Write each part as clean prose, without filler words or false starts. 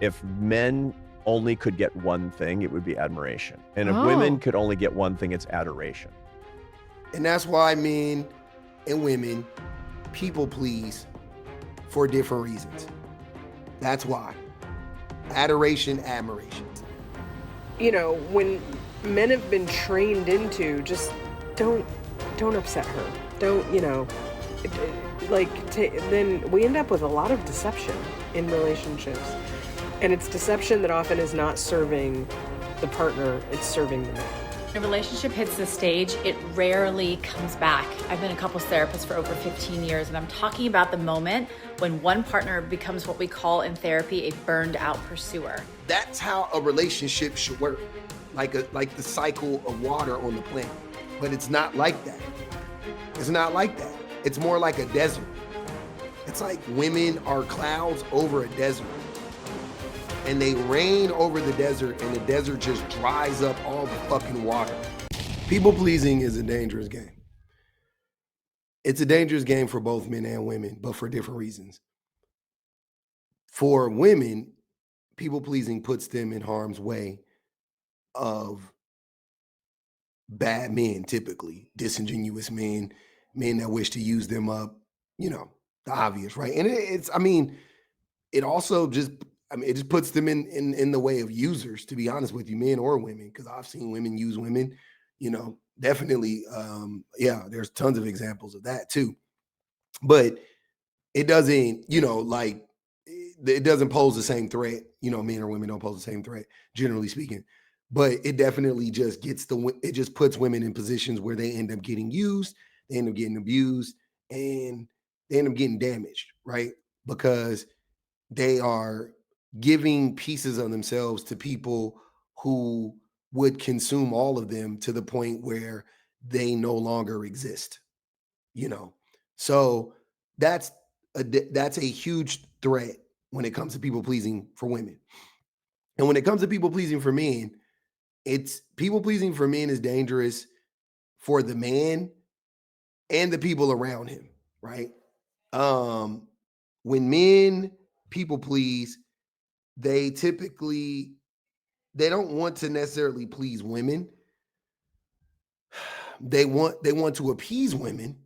If men only could get one thing, it would be admiration. And if women Oh, could only get one thing, it's adoration. And that's why men and women people please for different reasons. That's why. Adoration, admiration. When men have been trained into just don't don't upset her. Don't, then we end up with a lot of deception in relationships. And it's deception that often is not serving the partner, it's serving the man. When a relationship hits this stage, it rarely comes back. I've been a couples therapist for over 15 years, and I'm talking about the moment when one partner becomes what we call in therapy a burned out pursuer. That's how a relationship should work. Like the cycle of water on the planet. But it's not like that. It's not like that. It's more like a desert. It's like women are clouds over a desert. And they rain over the desert, and the desert just dries up all the fucking water. People pleasing is a dangerous game. It's a dangerous game for both men and women, but for different reasons. For women, people pleasing puts them in harm's way of bad men, typically disingenuous men, men that wish to use them up, the obvious, right? And it also just, it just puts them in the way of users, to be honest with you, men or women, because I've seen women use women, definitely. There's tons of examples of that too. But it doesn't, it doesn't pose the same threat. Men or women don't pose the same threat, generally speaking. But it definitely just it just puts women in positions where they end up getting used, they end up getting abused, and they end up getting damaged, right? Because they are giving pieces of themselves to people who would consume all of them to the point where they no longer exist, you know. So that's that's a huge threat when it comes to people pleasing for women. And when it comes to people pleasing for men, it's people pleasing for men is dangerous for the man and the people around him, right? Um, when men people please, they typically they don't want to necessarily please women. They want to appease women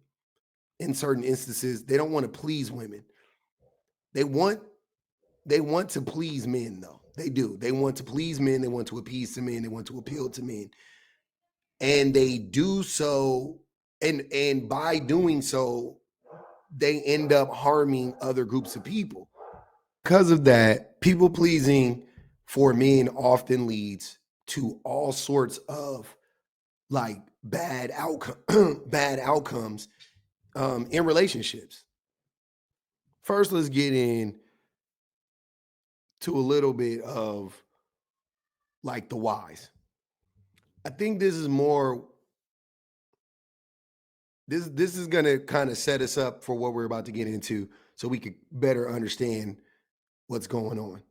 in certain instances. They don't want to please women. They want they want to please men though. They do. They want to please men, they want to appease to men, they want to appeal to men. And they do so and by doing so they end up harming other groups of people. Because of that, people pleasing for men often leads to all sorts of like bad outcome bad outcomes in relationships. First, let's get in to a little bit of like the whys. I think this is more this is going to kind of set us up for what we're about to get into so we could better understand what's going on.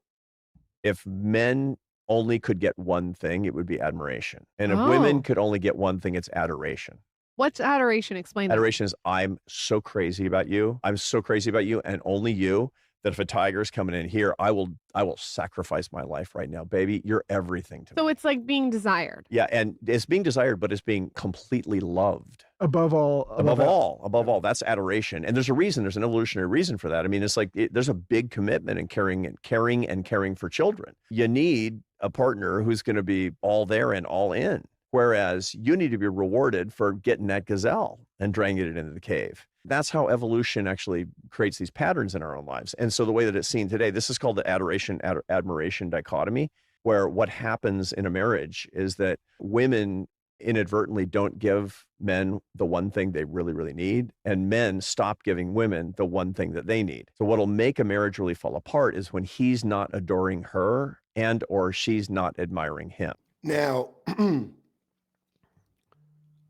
If men only could get one thing, it would be admiration. And if women oh. could only get one thing, it's adoration. What's adoration? Explain that. Adoration is I'm so crazy about you. I'm so crazy about you and only you that if a tiger's coming in here, I will sacrifice my life right now, baby. You're everything to me. So it's like being desired. Yeah, and it's being desired, but it's being completely loved. Above all. Above all, that's adoration. And there's a reason, there's an evolutionary reason for that. I mean, it's like there's a big commitment in caring for children. You need a partner who's going to be all there and all in. Whereas you need to be rewarded for getting that gazelle and dragging it into the cave. That's how evolution actually creates these patterns in our own lives. And so the way that it's seen today, this is called the admiration dichotomy, where what happens in a marriage is that women inadvertently don't give men the one thing they really, really need, and men stop giving women the one thing that they need. So what'll make a marriage really fall apart is when he's not adoring her and or she's not admiring him. Now,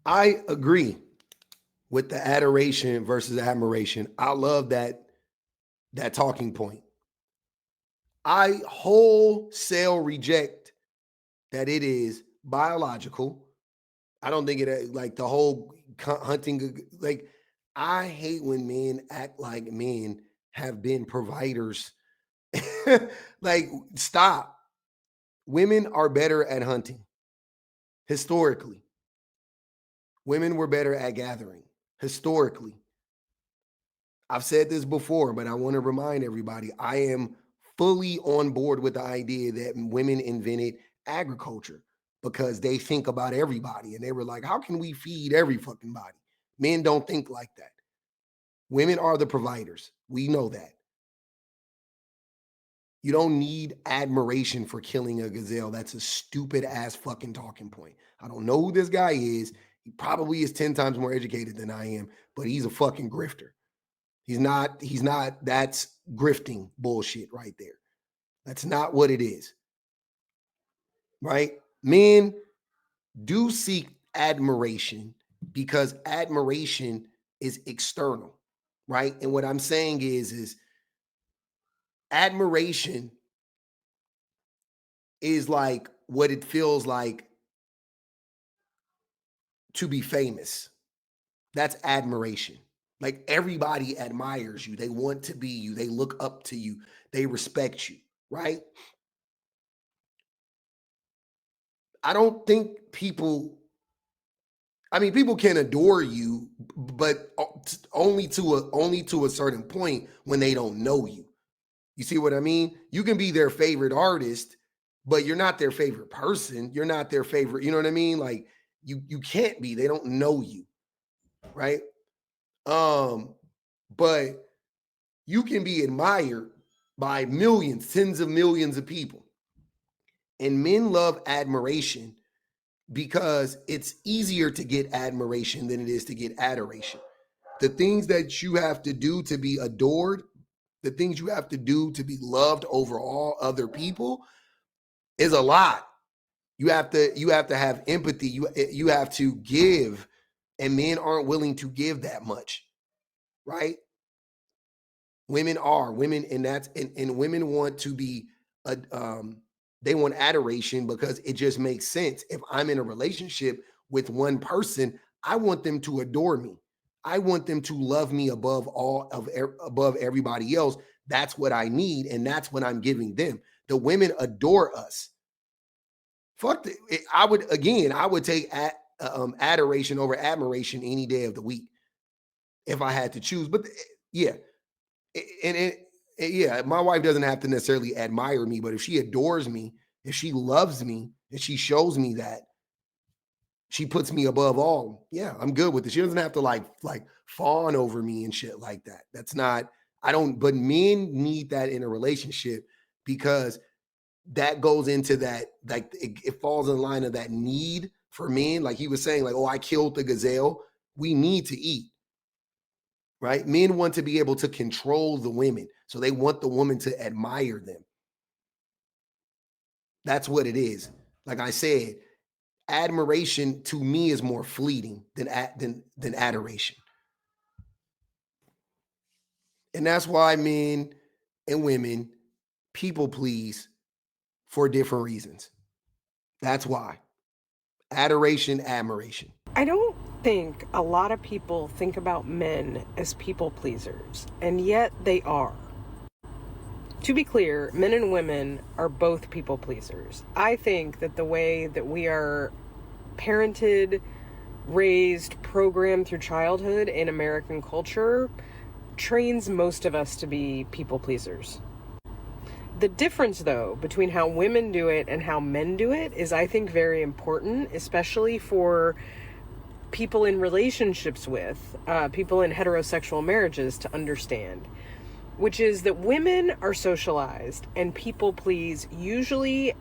I agree with the adoration versus admiration. I love that talking point. I wholesale reject that it is biological. I don't think it like the whole hunting. Like I hate when men act like men have been providers Like, stop. Women are better at hunting. Historically, women were better at gathering. Historically, I've said this before, but I want to remind everybody, I am fully on board with the idea that women invented agriculture because they think about everybody. And they were like, how can we feed every fucking body? Men don't think like that. Women are the providers. We know that. You don't need admiration for killing a gazelle. That's a stupid ass fucking talking point. I don't know who this guy is. He probably is 10 times more educated than I am, but he's a fucking grifter. He's not, that's grifting bullshit right there. That's not what it is. Right? Men do seek admiration because admiration is external, right? And what I'm saying is admiration is like what it feels like to be famous. That's admiration. Like everybody admires you. They want to be you. They look up to you. They respect you, right? I don't think people, I mean, people can adore you, but only to a certain point when they don't know you. You see what I mean? You can be their favorite artist, but you're not their favorite person. You're not their favorite, you know what I mean? Like you can't be. They don't know you, right? But you can be admired by millions, tens of millions of people. And men love admiration because it's easier to get admiration than it is to get adoration. The things that you have to do to be adored, the things you have to do to be loved over all other people is a lot. You have to have empathy. You have to give, and men aren't willing to give that much, right? Women are women, and women want to be they want adoration because it just makes sense. If I'm in a relationship with one person, I want them to adore me. I want them to love me above above everybody else. That's what I need, and that's what I'm giving them. The women adore us. I would take adoration over admiration any day of the week if I had to choose. But yeah, yeah, my wife doesn't have to necessarily admire me, but if she adores me, if she loves me, if she shows me that she puts me above all, yeah, I'm good with it. She doesn't have to like fawn over me and shit like that. That's not, I don't, but men need that in a relationship because that goes into that, like it falls in line of that need for men. Like he was saying, like, oh, I killed the gazelle. We need to eat. Right? Men want to be able to control the women. So they want the woman to admire them. That's what it is. Like I said, admiration to me is more fleeting than adoration. And that's why men and women people please for different reasons. That's why. Adoration, admiration. I don't think a lot of people think about men as people pleasers, and yet they are. To be clear, men and women are both people pleasers. I think that the way that we are parented, raised, programmed through childhood in American culture trains most of us to be people pleasers. The difference, though, between how women do it and how men do it is, I think, very important, especially for people in relationships with, people in heterosexual marriages to understand, which is that women are socialized and people please usually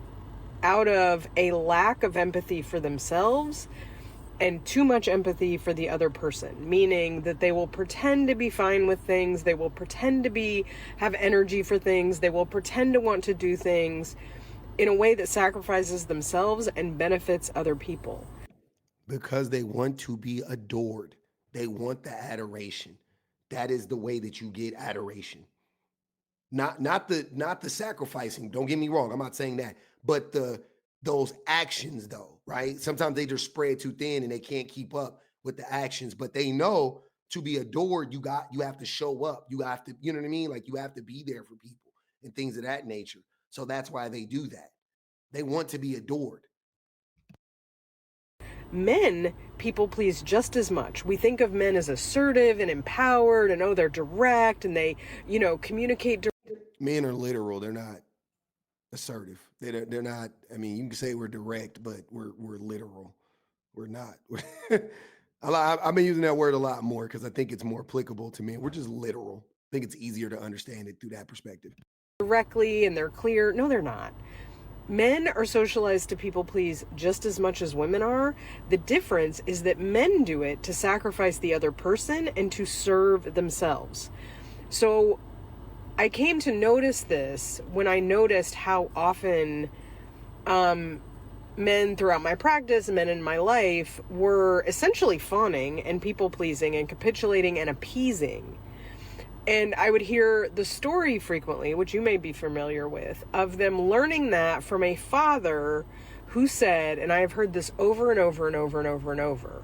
out of a lack of empathy for themselves and too much empathy for the other person, meaning that they will pretend to be fine with things, they will pretend to have energy for things, they will pretend to want to do things in a way that sacrifices themselves and benefits other people. Because they want to be adored. They want the adoration. That is the way that you get adoration. Not the sacrificing. Don't get me wrong. I'm not saying that, but those actions though, right? Sometimes they just spread too thin and they can't keep up with the actions, but they know to be adored, you have to show up. You have to, you know what I mean? Like you have to be there for people. and things of that nature. So that's why they do that. They want to be adored. Men people please just as much. We think of men as assertive and empowered, and they're direct and they, communicate. Men are literal. They're not assertive. They're not. I mean, you can say we're direct, but we're literal. We're not. I've been using that word a lot more because I think it's more applicable to men. We're just literal. I think it's easier to understand it through that perspective. Directly, and they're clear. No, they're not. Men are socialized to people please just as much as women are. The difference is that men do it to sacrifice the other person and to serve themselves. So I came to notice this when I noticed how often men throughout my practice, men in my life, were essentially fawning and people pleasing and capitulating and appeasing. And I would hear the story frequently, which you may be familiar with, of them learning that from a father who said, and I have heard this over and over and over and over and over,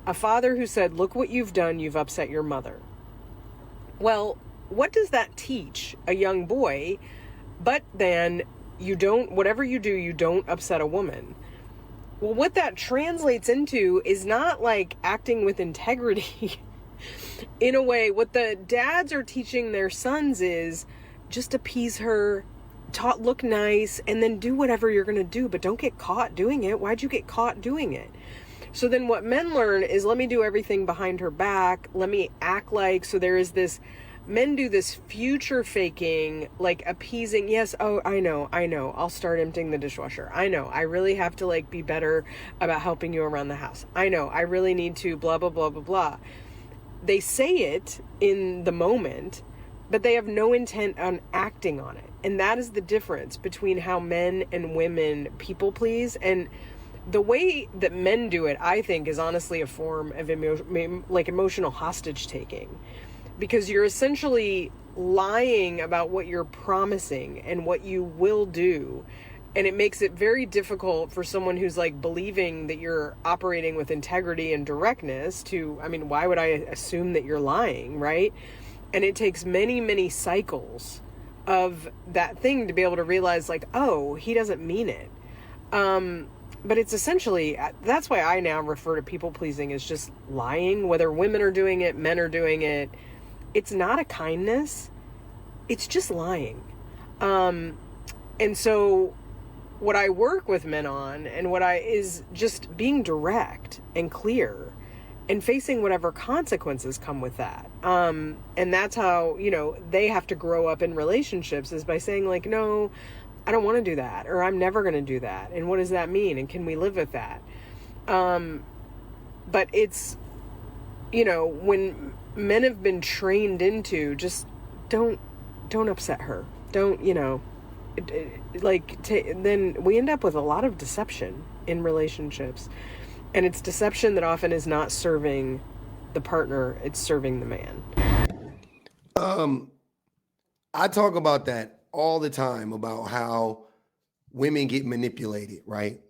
a father who said, "Look what you've done, you've upset your mother." Well, what does that teach a young boy? But then whatever you do, you don't upset a woman. Well, what that translates into is not like acting with integrity. In a way, what the dads are teaching their sons is just appease her, look nice, and then do whatever you're going to do, but don't get caught doing it. Why'd you get caught doing it? So then what men learn is, let me do everything behind her back. Let me act like, so there is this, men do this future faking, like appeasing. Yes. Oh, I know. I'll start emptying the dishwasher. I know. I really have to be better about helping you around the house. I know. I really need to blah, blah, blah, blah, blah. They say it in the moment, but they have no intent on acting on it. And that is the difference between how men and women people please. And the way that men do it, I think, is honestly a form of emotional hostage taking, because you're essentially lying about what you're promising and what you will do. And it makes it very difficult for someone who's believing that you're operating with integrity and directness why would I assume that you're lying, right? And it takes many, many cycles of that thing to be able to realize oh, he doesn't mean it. But it's essentially, that's why I now refer to people pleasing as just lying, whether women are doing it, men are doing it. It's not a kindness. It's just lying. And so what I work with men on is just being direct and clear and facing whatever consequences come with that. And that's how, they have to grow up in relationships, is by saying no, I don't want to do that, or I'm never going to do that. And what does that mean? And can we live with that? But it's, when men have been trained into just don't upset her. Don't, then we end up with a lot of deception in relationships, and it's deception that often is not serving the partner, it's serving the man. I talk about that all the time, about how women get manipulated, right?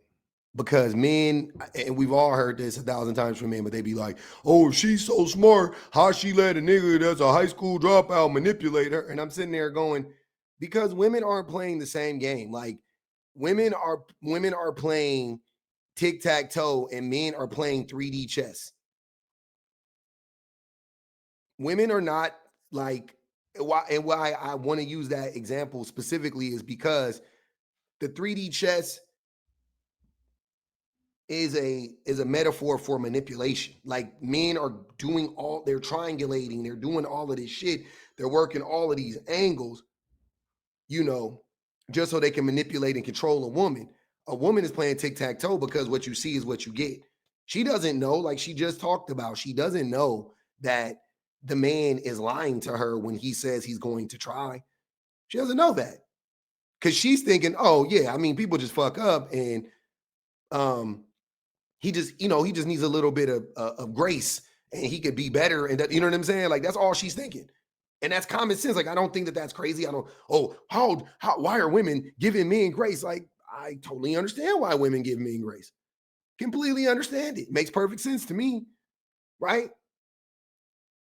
Because men, and we've all heard this 1,000 times from men, but they be like, "Oh, she's so smart, how she let a nigga that's a high school dropout manipulate her?" And I'm sitting there going, because women aren't playing the same game. Women are playing tic-tac-toe and men are playing 3D chess. Women are not why I want to use that example specifically is because the 3D chess is a metaphor for manipulation. Men are they're triangulating, they're doing all of this shit, they're working all of these angles, just so they can manipulate and control a woman. A woman is playing tic-tac-toe because what you see is what you get. She doesn't know, like she just talked about, she doesn't know that the man is lying to her when he says he's going to try. She doesn't know that, because she's thinking, oh yeah, people just fuck up, and he just needs a little bit of grace, and he could be better, and that, you know what I'm saying? That's all she's thinking. And that's common sense. I don't think that that's crazy. Why are women giving men grace? I totally understand why women give men grace. Completely understand it. Makes perfect sense to me, right?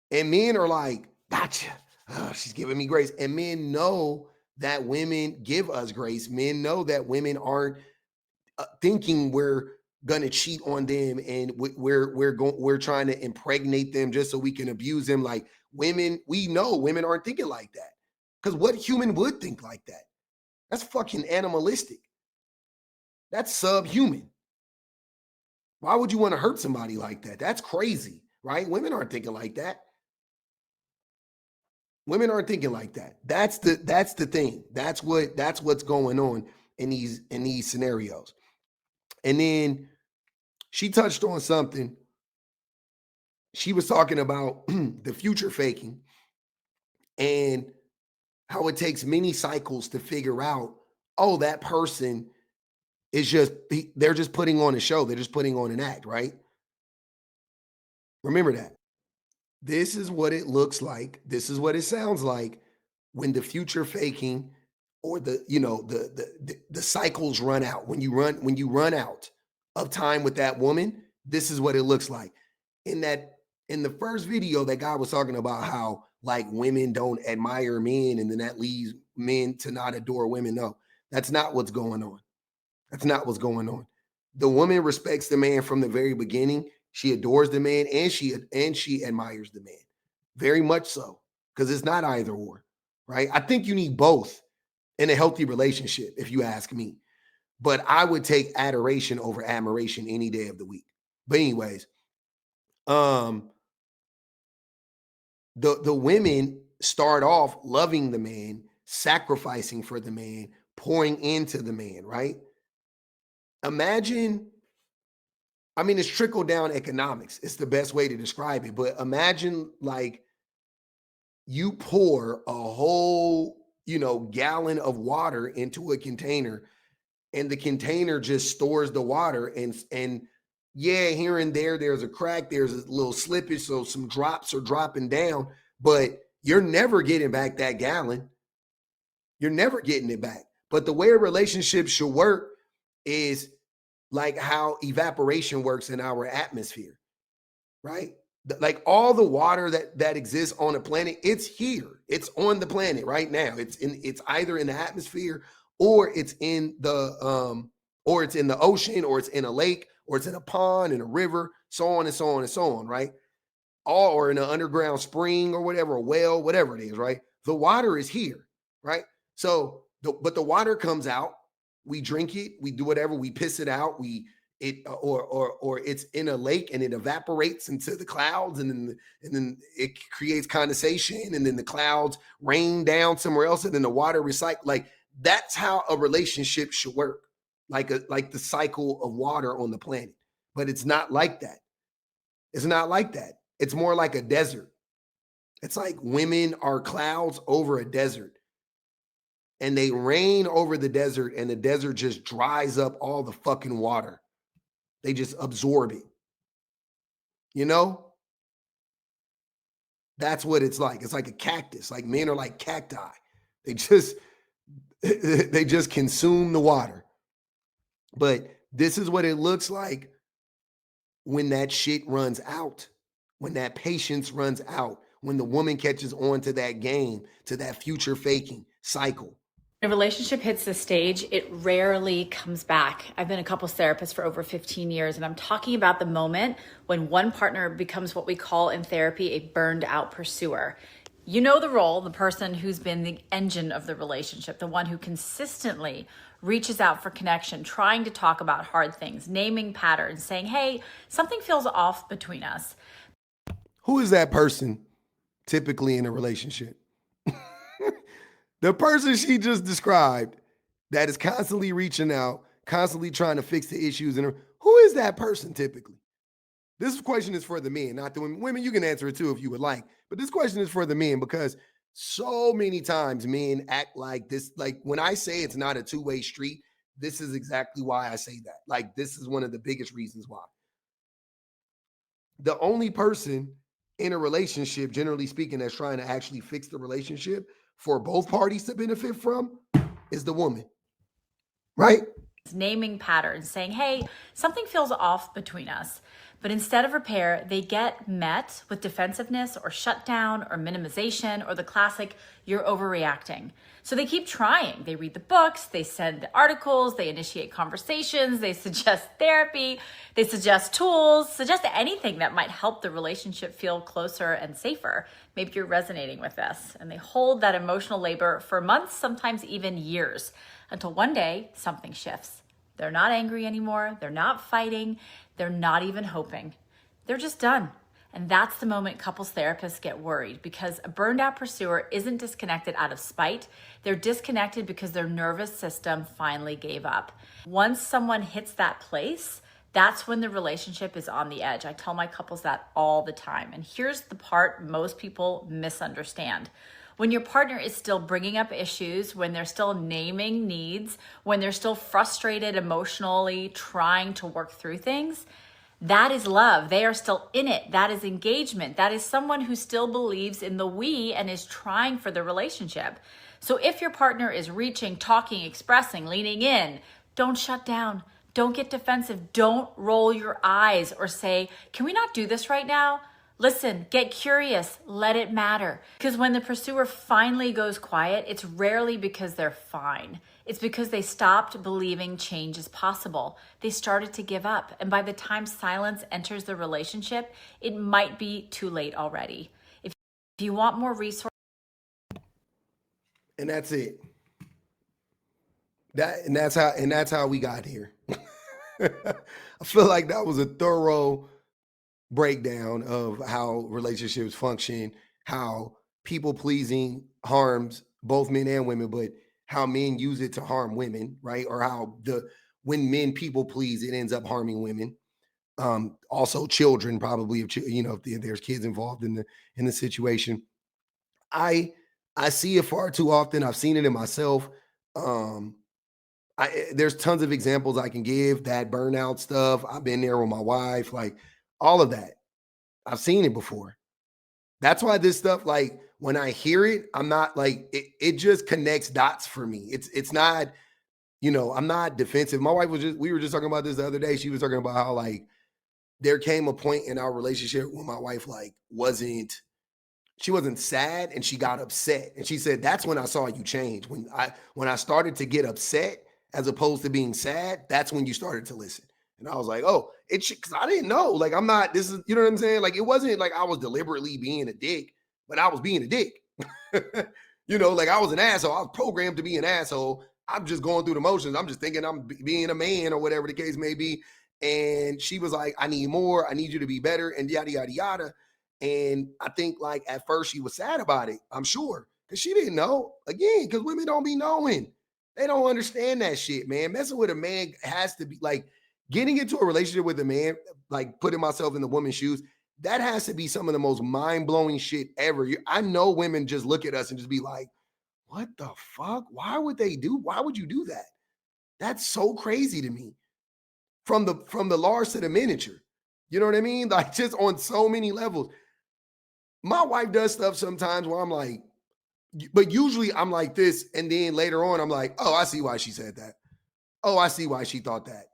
And men are like, gotcha. Oh, she's giving me grace. And men know that women give us grace. Men know that women aren't thinking we're gonna cheat on them and we're trying to impregnate them just so we can abuse them. Like women, we know women aren't thinking like that. Because what human would think like that? That's fucking animalistic. That's subhuman. Why would you want to hurt somebody like that? That's crazy, right? Women aren't thinking like that. Women aren't thinking like that. That's the thing. That's what's going on in these scenarios. And then she touched on something. She was talking about the future faking and how it takes many cycles to figure out, oh, that person is they're just putting on a show. They're just putting on an act, right? Remember that. This is what it looks like. This is what it sounds like when the future faking or the cycles run out. When you run out of time with that woman, this is what it looks like. In the first video, that guy was talking about how like women don't admire men and then that leads men to not adore women. No, that's not what's going on. That's not what's going on. The woman respects the man from the very beginning. She adores the man and she admires the man. Very much so. Because it's not either or, right? I think you need both in a healthy relationship, if you ask me. But I would take adoration over admiration any day of the week. But anyways, the women start off loving the man, sacrificing for the man, pouring into the man, right? Imagine, I mean, it's trickle down economics. It's the best way to describe it. But imagine like you pour a whole, gallon of water into a container and the container just stores the water and yeah, here and there's a crack, there's a little slippage, so some drops are dropping down, but you're never getting back that gallon. You're never getting it back. But the way a relationship should work is like how evaporation works in our atmosphere, right? Like all the water that exists on the planet, it's here. It's on the planet right now. It's either in the atmosphere or it's in the ocean or it's in a lake or it's in a pond, in a river, so on and so on and so on, right? Or in an underground spring or whatever, a well, whatever it is, right? The water is here, right? So, but the water comes out, we drink it, we do whatever, we piss it out, or it's in a lake and it evaporates into the clouds, and then it creates condensation, and then the clouds rain down somewhere else, and then the water recycle. Like that's how a relationship should work, like the cycle of water on the planet. But it's not like that. It's not like that. It's more like a desert. It's like women are clouds over a desert. And they rain over the desert, and the desert just dries up all the fucking water. They just absorb it. That's what it's like. It's like a cactus. Like men are like cacti. They just consume the water. But this is what it looks like when that shit runs out, when that patience runs out, when the woman catches on to that game, to that future faking cycle. When a relationship hits this stage, it rarely comes back. I've been a couples therapist for over 15 years, and I'm talking about the moment when one partner becomes what we call in therapy a burned out pursuer. You know the role, the person who's been the engine of the relationship, the one who consistently reaches out for connection, trying to talk about hard things, naming patterns, saying, hey, something feels off between us. Who is that person typically in a relationship? The person she just described that is constantly reaching out, constantly trying to fix the issues. Who is that person typically? This question is for the men, not the women. Women, you can answer it too if you would like. But this question is for the men because so many times men act like this. Like when I say it's not a two-way street, this is exactly why I say that. Like this is one of the biggest reasons why. The only person in a relationship, generally speaking, that's trying to actually fix the relationship for both parties to benefit from is the woman, right? Naming patterns, saying, hey, something feels off between us. But instead of repair, they get met with defensiveness or shutdown or minimization or the classic, you're overreacting. So they keep trying. They read the books, they send articles, they initiate conversations, they suggest therapy, they suggest tools, suggest anything that might help the relationship feel closer and safer. Maybe you're resonating with this. And they hold that emotional labor for months, sometimes even years, until one day something shifts. They're not angry anymore. They're not fighting. They're not even hoping. They're just done. And that's the moment couples therapists get worried, because a burned out pursuer isn't disconnected out of spite. They're disconnected because their nervous system finally gave up. Once someone hits that place, that's when the relationship is on the edge. I tell my couples that all the time. And here's the part most people misunderstand. When your partner is still bringing up issues, when they're still naming needs, when they're still frustrated emotionally, trying to work through things, that is love. They are still in it. That is engagement. That is someone who still believes in the we and is trying for the relationship. So if your partner is reaching, talking, expressing, leaning in, don't shut down. Don't get defensive. Don't roll your eyes or say, can we not do this right now? Listen, get curious, let it matter. Because when the pursuer finally goes quiet, it's rarely because they're fine. It's because they stopped believing change is possible. They started to give up. And by the time silence enters the relationship, it might be too late already. If you want more resources. And that's it. That's how we got here. I feel like that was a thorough breakdown of how relationships function, how people pleasing harms both men and women, but how men use it to harm women, right? Or how when men people please, it ends up harming women. Also children, probably, if there's kids involved in the situation. I see it far too often. I've seen it in myself. There's tons of examples I can give, that burnout stuff. I've been there with my wife, like all of that. I've seen it before. That's why this stuff, like when I hear it, I'm not like, it just connects dots for me. It's not, I'm not defensive. My wife we were just talking about this the other day. She was talking about how like there came a point in our relationship when my wife like she wasn't sad and she got upset. And she said, that's when I saw you change. When I started to get upset as opposed to being sad, that's when you started to listen. And I was like, oh, because I didn't know. Like, I'm not, this is, you know what I'm saying? Like, it wasn't like I was deliberately being a dick, but I was being a dick. Like I was an asshole. I was programmed to be an asshole. I'm just going through the motions. I'm just thinking I'm being a man or whatever the case may be. And she was like, I need more. I need you to be better and yada, yada, yada. And I think like at first she was sad about it, I'm sure, because she didn't know. Again, because women don't be knowing. They don't understand that shit, man. Messing with a man has to be like getting into a relationship with a man, like putting myself in the woman's shoes. That has to be some of the most mind-blowing shit ever. I know women just look at us and just be like, what the fuck? Why would you do that? That's so crazy to me. From the large to the miniature. You know what I mean? Like just on so many levels. My wife does stuff sometimes where I'm like, but usually I'm like this. And then later on, I'm like, oh, I see why she said that. Oh, I see why she thought that.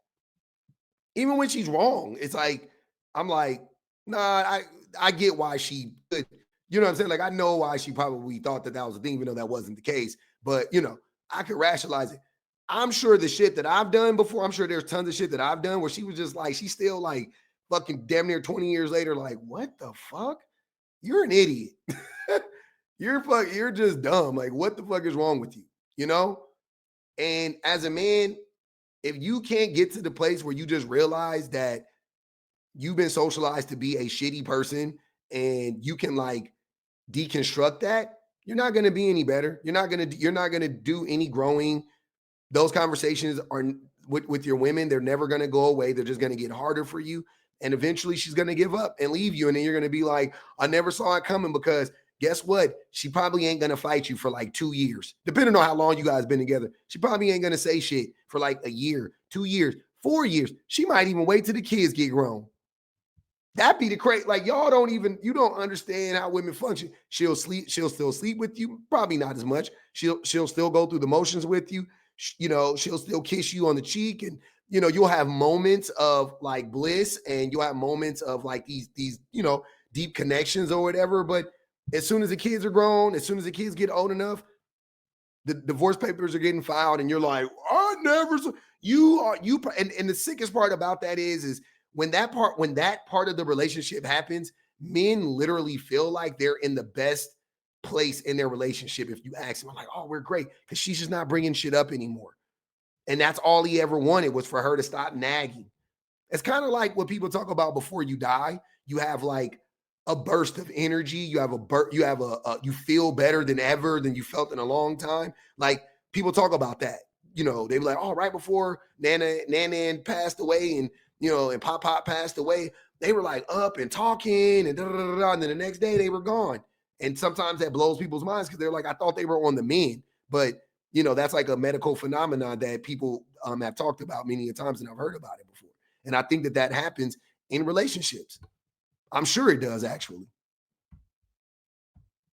Even when she's wrong, it's like, I'm like, nah, I get why she could. You know what I'm saying? Like, I know why she probably thought that was a thing, even though that wasn't the case. But, I could rationalize it. I'm sure the shit that I've done before, I'm sure there's tons of shit that I've done where she was just like, she's still like fucking damn near 20 years later, like, what the fuck? You're an idiot. You're just dumb. Like, what the fuck is wrong with you? And as a man, if you can't get to the place where you just realize that you've been socialized to be a shitty person and you can like deconstruct that, you're not going to be any better. You're not going to do any growing. Those conversations are with your women. They're never going to go away. They're just going to get harder for you. And eventually she's going to give up and leave you. And then you're going to be like, I never saw it coming, because guess what? She probably ain't going to fight you for like 2 years, depending on how long you guys been together. She probably ain't going to say shit for like a year, 2 years, 4 years. She might even wait till the kids get grown. That'd be the crazy. Like, you don't understand how women function. She'll still sleep with you. Probably not as much. She'll still go through the motions with you. She'll still kiss you on the cheek and, you'll have moments of like bliss, and you'll have moments of like these, deep connections or whatever. But as soon as the kids are grown, as soon as the kids get old enough, the divorce papers are getting filed, and you're like, I never saw and the sickest part about that is when that part of the relationship happens, men literally feel like they're in the best place in their relationship. If you ask them, I'm like, oh, we're great, because she's just not bringing shit up anymore. And that's all he ever wanted, was for her to stop nagging. It's kind of like what people talk about before you die. You have like a burst of energy. You have you feel better than ever than you felt in a long time. Like, people talk about that. They be like, oh, right before Nana passed away, and and Pop passed away, they were like up and talking and and then the next day they were gone. And sometimes that blows people's minds, because they're like, I thought they were on the mend. But that's like a medical phenomenon that people have talked about many times, and I've heard about it before. And I think that happens in relationships. I'm sure it does, actually.